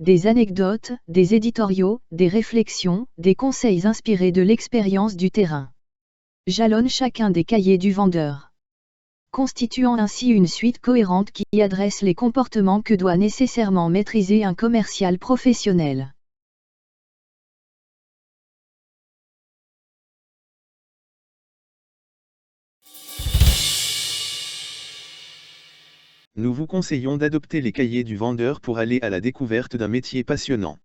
Des anecdotes, des éditoriaux, des réflexions, des conseils inspirés de l'expérience du terrain jalonnent chacun des cahiers du vendeur, constituant ainsi une suite cohérente qui adresse les comportements que doit nécessairement maîtriser un commercial professionnel. Nous vous conseillons d'adopter les cahiers du vendeur pour aller à la découverte d'un métier passionnant.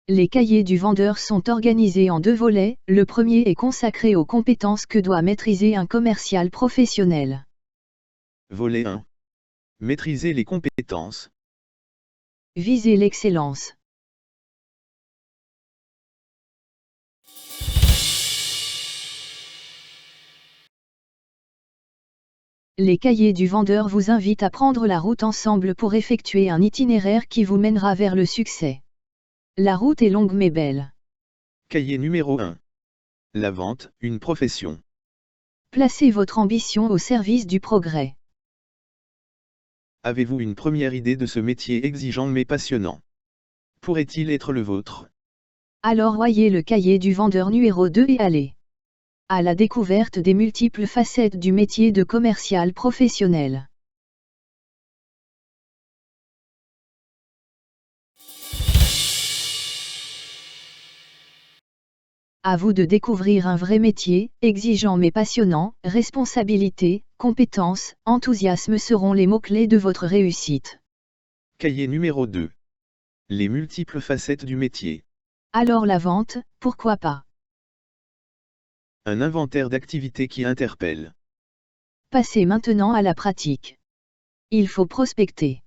Les cahiers du vendeur sont organisés en 2 volets, le premier est consacré aux compétences que doit maîtriser un commercial professionnel. Volet 1. Maîtriser les compétences. Viser l'excellence. Les cahiers du vendeur vous invitent à prendre la route ensemble pour effectuer un itinéraire qui vous mènera vers le succès. La route est longue mais belle. Cahier numéro 1. La vente, une profession. Placez votre ambition au service du progrès. Avez-vous une première idée de ce métier exigeant mais passionnant? Pourrait-il être le vôtre? Alors voyez le cahier du vendeur numéro 2 et allez à la découverte des multiples facettes du métier de commercial professionnel. À vous de découvrir un vrai métier, exigeant mais passionnant, responsabilité, compétences, enthousiasme seront les mots-clés de votre réussite. Cahier numéro 2. Les multiples facettes du métier. Alors la vente, pourquoi pas? Un inventaire d'activités qui interpelle. Passez maintenant à la pratique. Il faut prospecter.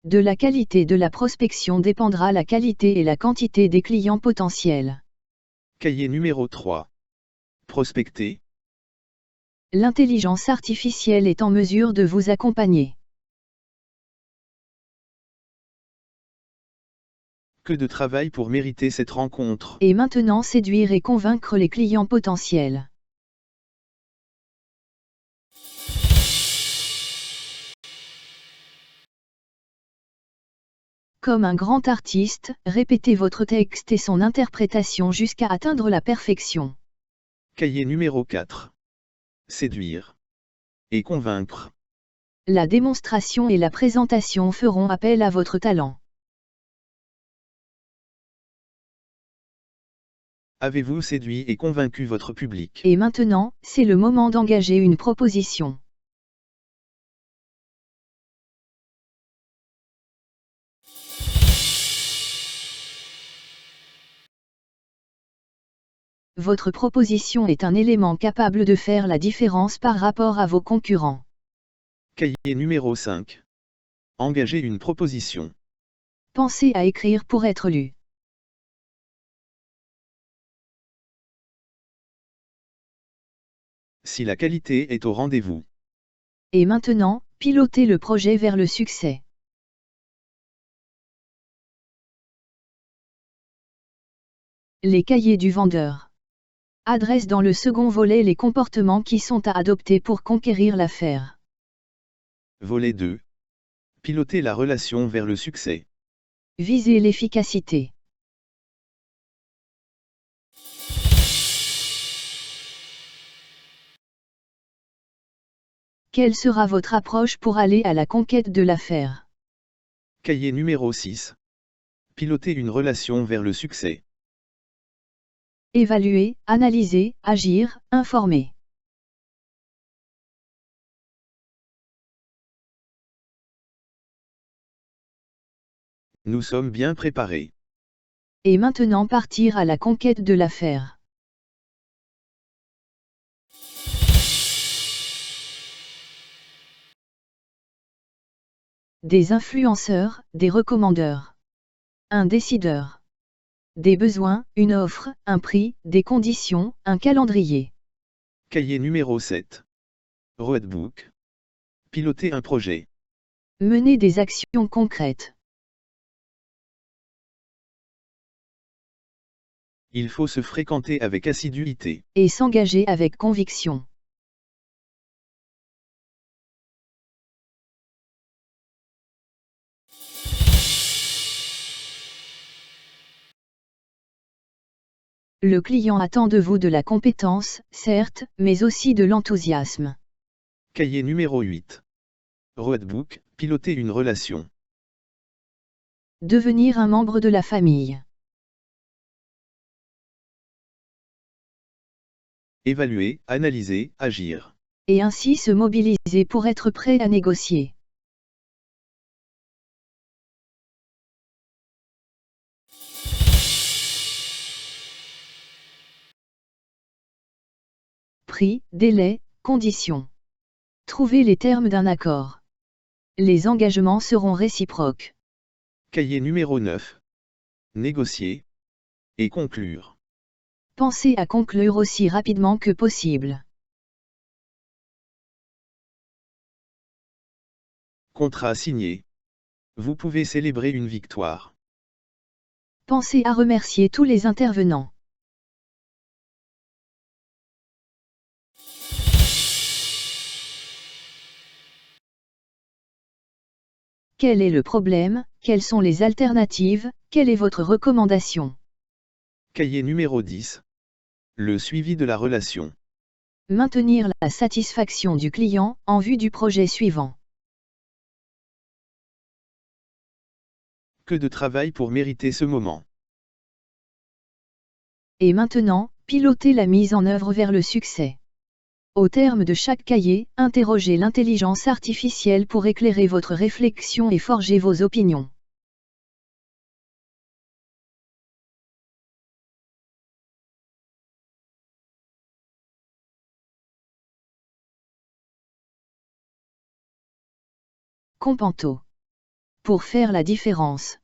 De la qualité de la prospection dépendra la qualité et la quantité des clients potentiels. Cahier numéro 3. Prospecter. L'intelligence artificielle est en mesure de vous accompagner. Que de travail pour mériter cette rencontre. Et maintenant séduire et convaincre les clients potentiels. Comme un grand artiste, répétez votre texte et son interprétation jusqu'à atteindre la perfection. Cahier numéro 4. Séduire. Et convaincre. La démonstration et la présentation feront appel à votre talent. Avez-vous séduit et convaincu votre public? Et maintenant, c'est le moment d'engager une proposition. Votre proposition est un élément capable de faire la différence par rapport à vos concurrents. Cahier numéro 5. Engager une proposition. Pensez à écrire pour être lu. Si la qualité est au rendez-vous. Et maintenant, pilotez le projet vers le succès. Les cahiers du vendeur adressent dans le second volet les comportements qui sont à adopter pour conquérir l'affaire. Volet 2. Piloter la relation vers le succès. Visez l'efficacité. Quelle sera votre approche pour aller à la conquête de l'affaire? Cahier numéro 6. Piloter une relation vers le succès. Évaluer, analyser, agir, informer. Nous sommes bien préparés. Et maintenant partir à la conquête de l'affaire. Des influenceurs, des recommandeurs. Un décideur. Des besoins, une offre, un prix, des conditions, un calendrier. Cahier numéro 7. Roadbook. Piloter un projet. Mener des actions concrètes. Il faut se fréquenter avec assiduité. Et s'engager avec conviction. Le client attend de vous de la compétence, certes, mais aussi de l'enthousiasme. Cahier numéro 8. Roadbook, piloter une relation. Devenir un membre de la famille. Évaluer, analyser, agir. Et ainsi se mobiliser pour être prêt à négocier. Prix, délai, conditions. Trouvez les termes d'un accord. Les engagements seront réciproques. Cahier numéro 9. Négocier. Et conclure. Pensez à conclure aussi rapidement que possible. Contrat signé. Vous pouvez célébrer une victoire. Pensez à remercier tous les intervenants. Quel est le problème? Quelles sont les alternatives? Quelle est votre recommandation? Cahier numéro 10. Le suivi de la relation. Maintenir la satisfaction du client en vue du projet suivant. Que de travail pour mériter ce moment. Et maintenant, pilotez la mise en œuvre vers le succès. Au terme de chaque cahier, interrogez l'intelligence artificielle pour éclairer votre réflexion et forger vos opinions. Companto. Pour faire la différence.